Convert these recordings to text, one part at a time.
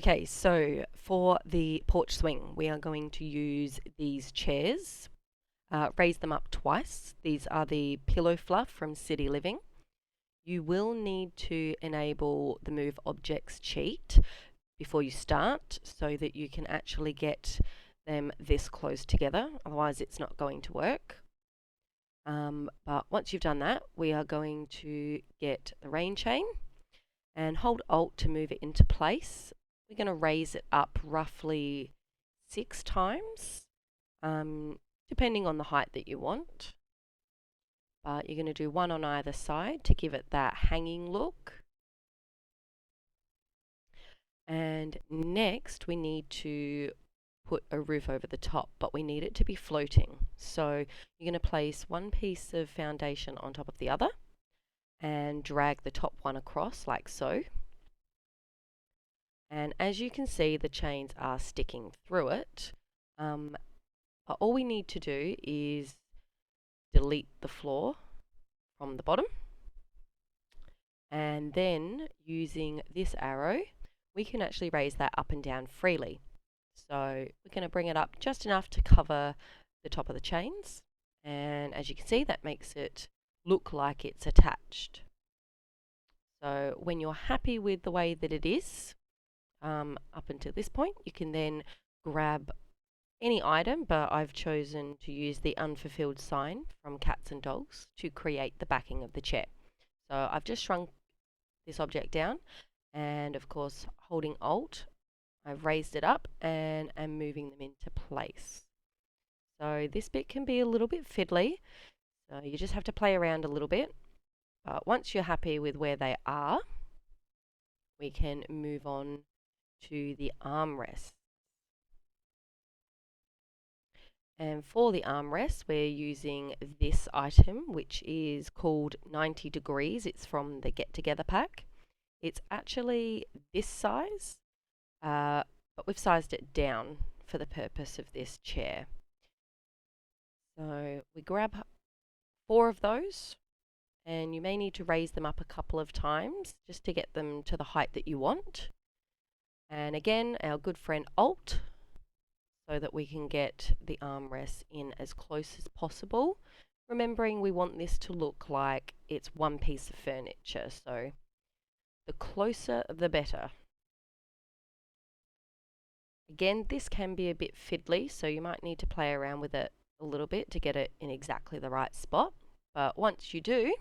Okay, so for the porch swing, we are going to use these chairs, raise them up twice. These are the pillow fluff from City Living. You will need to enable the move objects cheat before you start so that you can actually get them this close together, otherwise it's not going to work. But once you've done that, we are going to get the rain chain and hold Alt to move it into place. We're going to raise it up roughly 6 times, depending on the height that you want. But you're going to do one on either side to give it that hanging look. And next we need to put a roof over the top, but we need it to be floating. So you're going to place one piece of foundation on top of the other and drag the top one across like so. And as you can see, the chains are sticking through it. But all we need to do is delete the floor from the bottom. And then using this arrow, we can actually raise that up and down freely. So we're going to bring it up just enough to cover the top of the chains. And as you can see, that makes it look like it's attached. So when you're happy with the way that it is, up until this point, you can then grab any item, but I've chosen to use the unfulfilled sign from Cats and Dogs to create the backing of the chair. So I've just shrunk this object down, and of course holding Alt, I've raised it up and am moving them into place. So this bit can be a little bit fiddly, so you just have to play around a little bit. But once you're happy with where they are, we can move on to the armrest. And for the armrest, we're using this item, which is called 90 Degrees. It's from the Get Together pack. It's actually this size, but we've sized it down for the purpose of this chair. So we grab 4 of those, and you may need to raise them up a couple of times just to get them to the height that you want. And again, our good friend Alt, so that we can get the armrests in as close as possible. Remembering we want this to look like it's one piece of furniture, so the closer the better. Again, this can be a bit fiddly, so you might need to play around with it a little bit to get it in exactly the right spot. But once you do,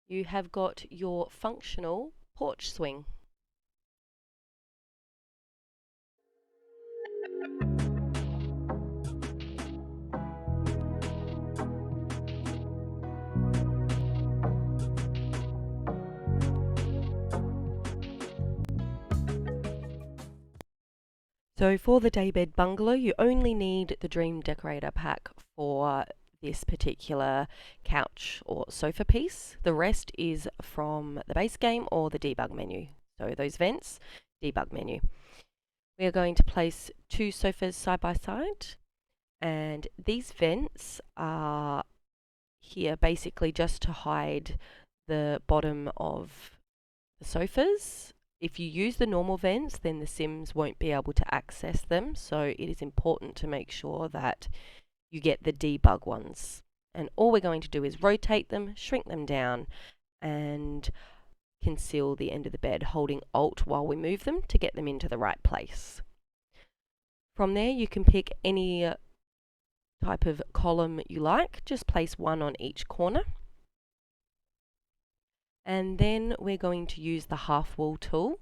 you have got your functional porch swing. So for the Daybed Bungalow, you only need the Dream Decorator pack for this particular couch or sofa piece. The rest is from the base game or the debug menu. So those vents, debug menu. We are going to place 2 sofas side by side, and these vents are here basically just to hide the bottom of the sofas. If you use the normal vents, then the Sims won't be able to access them, so it is important to make sure that you get the debug ones. And all we're going to do is rotate them, shrink them down, and conceal the end of the bed, holding Alt while we move them to get them into the right place. From there, you can pick any type of column you like, just place 1 on each corner. And then we're going to use the half wall tool.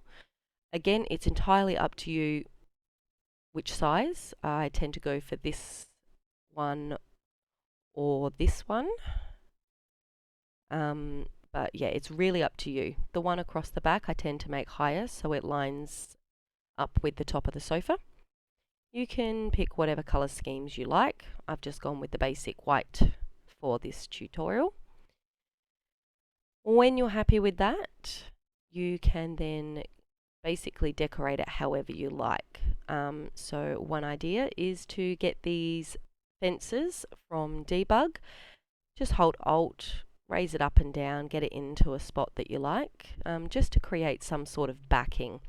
Again, it's entirely up to you which size. I tend to go for this one or this one. But yeah, it's really up to you. The one across the back I tend to make higher so it lines up with the top of the sofa. You can pick whatever colour schemes you like. I've just gone with the basic white for this tutorial. When you're happy with that, you can then basically decorate it however you like. So one idea is to get these fences from Debug. Just hold Alt, raise it up and down, get it into a spot that you like, just to create some sort of backing.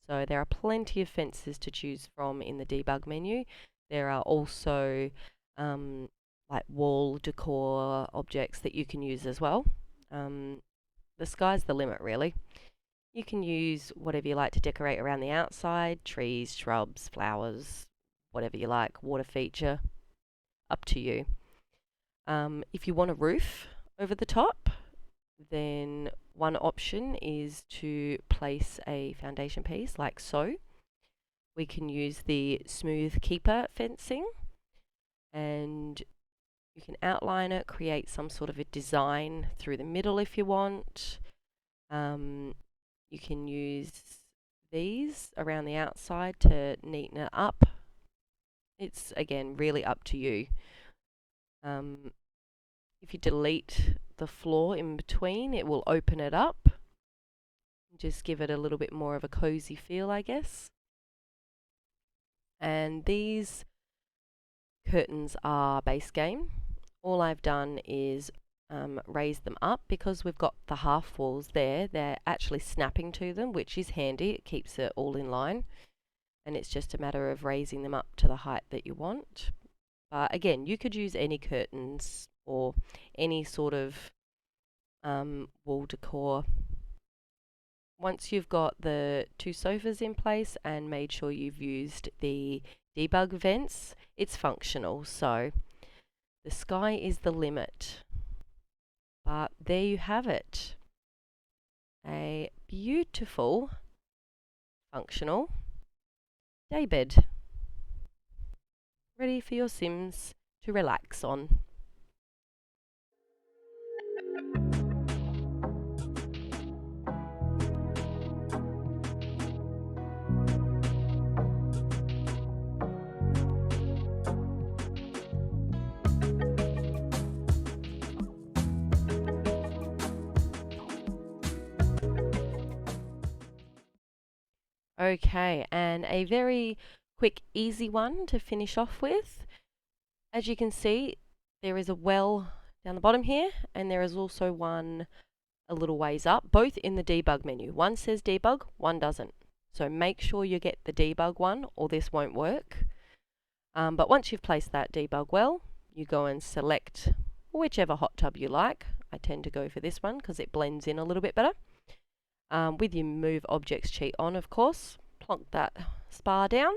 So there are plenty of fences to choose from in the debug menu. There are also like wall decor objects that you can use as well. The sky's the limit, really. You can use whatever you like to decorate around the outside, trees, shrubs, flowers, whatever you like, water feature, up to you. If you want a roof over the top, then one option is to place a foundation piece like so. We can use the smooth keeper fencing, and you can outline it, create some sort of a design through the middle if you want. You can use these around the outside to neaten it up. It's, again, really up to you. If you delete the floor in between, it will open it up. Just give it a little bit more of a cozy feel, I guess. And these curtains are base game. All I've done is raise them up because we've got the half walls there. They're actually snapping to them, which is handy. It keeps it all in line. And it's just a matter of raising them up to the height that you want. But again, you could use any curtains or any sort of wall decor. Once you've got the 2 sofas in place and made sure you've used the debug vents, it's functional. So the sky is the limit. But there you have it. A beautiful, functional daybed. Ready for your Sims to relax on. Okay, and a very quick, easy one to finish off with. As you can see, there is a well down the bottom here, and there is also one a little ways up, both in the debug menu. One says debug, one doesn't. So make sure you get the debug one, or this won't work. But once you've placed that debug well, you go and select whichever hot tub you like. I tend to go for this one because it blends in a little bit better. With your move objects cheat on, of course, plonk that spa down,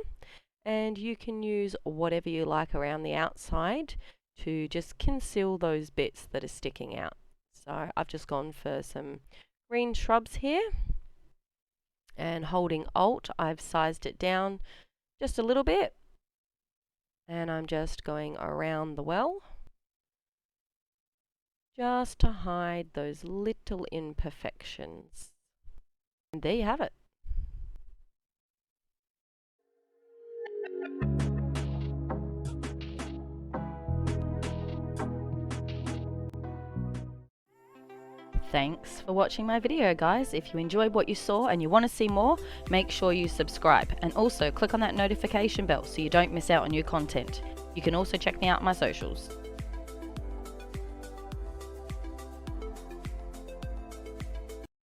and you can use whatever you like around the outside to just conceal those bits that are sticking out. So I've just gone for some green shrubs here, and holding Alt, I've sized it down just a little bit, and I'm just going around the well just to hide those little imperfections. And there you have it. Thanks for watching my video, guys. If you enjoyed what you saw and you want to see more, make sure you subscribe, and also click on that notification bell so you don't miss out on new content. You can also check me out on my socials.